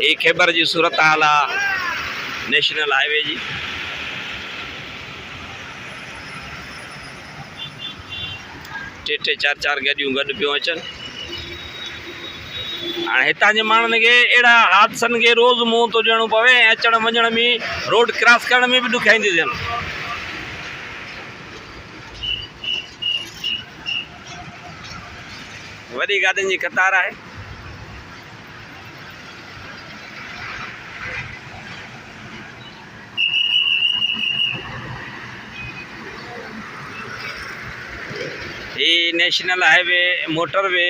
ये खैबर जी सूरत हाल आहे national highway जी। टे चार चार गाड़ियों गॾु पियूं अचनि। हाणे हितां जे माण्हुनि खे अहिड़ा हादसनि खे रोज़ मुंहुं थो ॾियणो पवे ऐं अचण वञण में रोड क्रॉस करण में बि ॾुखियाईंदी थियनि। वॾी गाॾियुनि जी कतार आहे। ये नेशनल हाईवे मोटरवे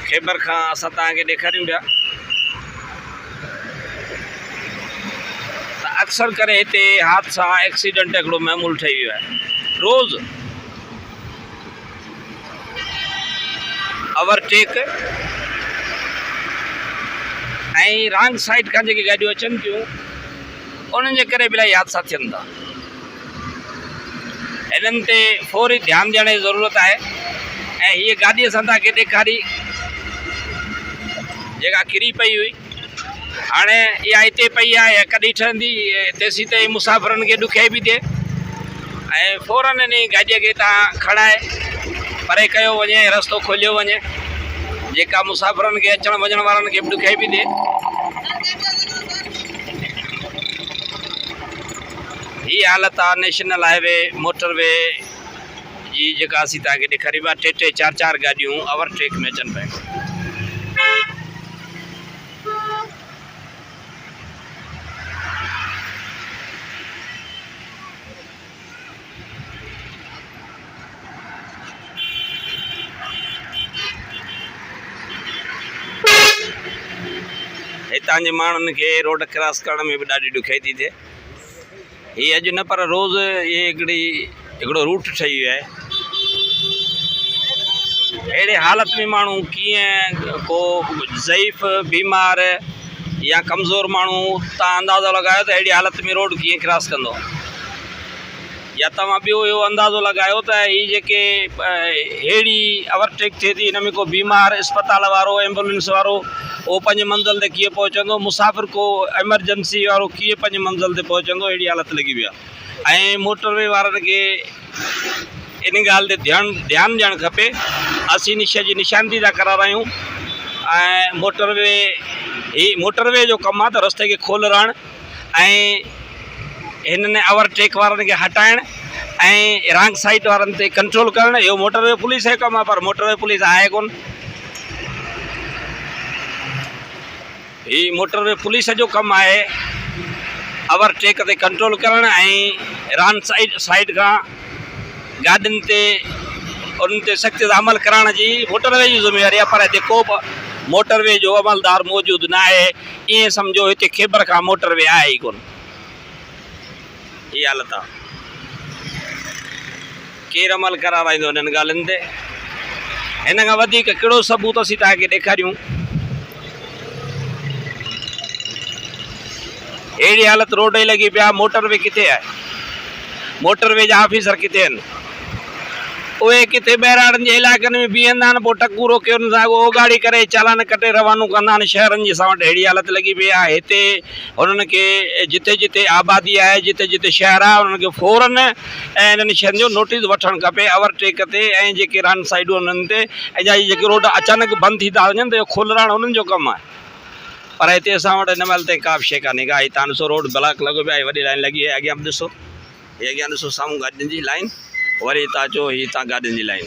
खैबर का असां तव्हांखे ॾेखारियूं पिया। अक्सर करे हिते हादसा एक्सीडेंट हिकिड़ो मामूल ठही वियो आहे। रोज़ ओवरटेक ऐं रॉन्ग साइड खां जेके गाॾियूं अचनि थियूं उन्हनि जे करे बि इलाही हादसा थियनि था। इन्हनि ते फौरी ध्यानु ॾियण जी ज़रूरत आहे। ऐं हीअ गाॾी असां तव्हांखे ॾेखारी जेका किरी पई हुई, हाणे इहा हिते पई आहे या कॾहिं ठहंदी तेसीं ताईं मुसाफ़िरनि खे ॾुखियाई बि थिए ऐं फ़ौरन इन गाॾीअ खे तव्हां खणाए परे कयो वञे, रस्तो खोलियो वञे, जेका मुसाफ़िरनि खे अचण वञण वारनि खे बि ॾुखियाई बि थिए। ही हालत आहे नेशनल हाईवे मोटरवे जी जेका असीं तव्हांखे ॾेखारी आहे। टे चार चार गाॾियूं ओवरटेक में अचनि पियूं। हितां जे माण्हुनि खे रोड क्रॉस करण में बि ॾाढी ॾुखियाई थी थिए। हीअ अॼु न पर रोज़ ये हिकिड़ो रूट ठही वियो आहे। अहिड़े हालत में माण्हू कीअं को ज़ईफ़ बीमार या कमज़ोर माण्हू तव्हां अंदाज़ो लॻायो त अहिड़ी हालत में रोड कीअं क्रॉस कंदो, या तव्हां ॿियो इहो अंदाज़ो लॻायो त हीअ जेके अहिड़ी ओवरटेक थिए थी हिन में को बीमार अस्पताल वारो एम्बुलेंस वारो उहो पंहिंजे मंज़िल ते कीअं पहुचंदो, मुसाफ़िर को एमरजेंसी वारो कीअं पंहिंजे मंज़िल ते पहुचंदो, अहिड़ी हालत लॻी वई आहे। ऐं मोटरवे वारनि खे इन ॻाल्हि ते ध्यानु ॾियणु खपे। असीं इन शइ जी निशानदी था करारायूं ऐं मोटरवे जो कमु आहे त रस्ते खे खोलणु ऐं हिननि ओवरटेक वारनि खे हटाइणु ऐं रॉन्ग साइड वारनि ते कंट्रोल करणु। इहो मोटरवे पुलिस जो कमु आहे, पर मोटरवे पुलिस आहे कोन। ही मोटरवे पुलिस जो कमु आहे ओवरटेक ते कंट्रोल करणु ऐं रॉन्ग साइड खां गाॾियुनि ते उन्हनि ते सख़्त अमल कराइण जी मोटरवे जी ज़िम्मेवारी आहे। पर हिते को बि मोटरवे जो अमलदार मौजूदु न आहे। ईअं सम्झो हिते खैबर खां मोटरवे आहे ई कोन। ये हालत आहे। केरु अमल कराराईंदो हिननि ॻाल्हियुनि ते? हिन खां वधीक कहिड़ो सबूत असीं तव्हांखे ॾेखारियूं? अहिड़ी हालत रोड जी लॻी पिया। मोटरवे किथे आहे? मोटरवे जा ऑफिसर किथे आहिनि? उहे किथे ॿहिराड़नि जे इलाइक़नि में बीहंदा आहिनि, पोइ टकू रोके हुन सां उहो गाड़ी करे चालान कटे रवानो कंदा आहिनि शहरनि जे सां वटि। अहिड़ी हालत लॻी पई आहे। हिते हुननि खे जिते जिते आबादी आहे, जिते जिते शहर आहे, उन्हनि खे फ़ौरन ऐं इन्हनि शयुनि जो नोटिस वठणु खपे ओवरटेक ते ऐं जेके रॉन्ग साइडूं उन्हनि ते ऐं जेके रोड अचानक बंदि थी था वञनि त इहो खोलणु उन्हनि जो कमु आहे। पर हिते असां वटि हिन महिल ताईं का बि शइ कान्हे का। हितां ॾिसो रोड ब्लॉक लॻो पियो आहे, वॾी लाइन लॻी आहे। अॻियां बि ॾिसो, हे अॻियां ॾिसो साम्हूं गाॾियुनि जी लाइन, वरी हितां अचो ही हितां गाॾियुनि जी लाइन।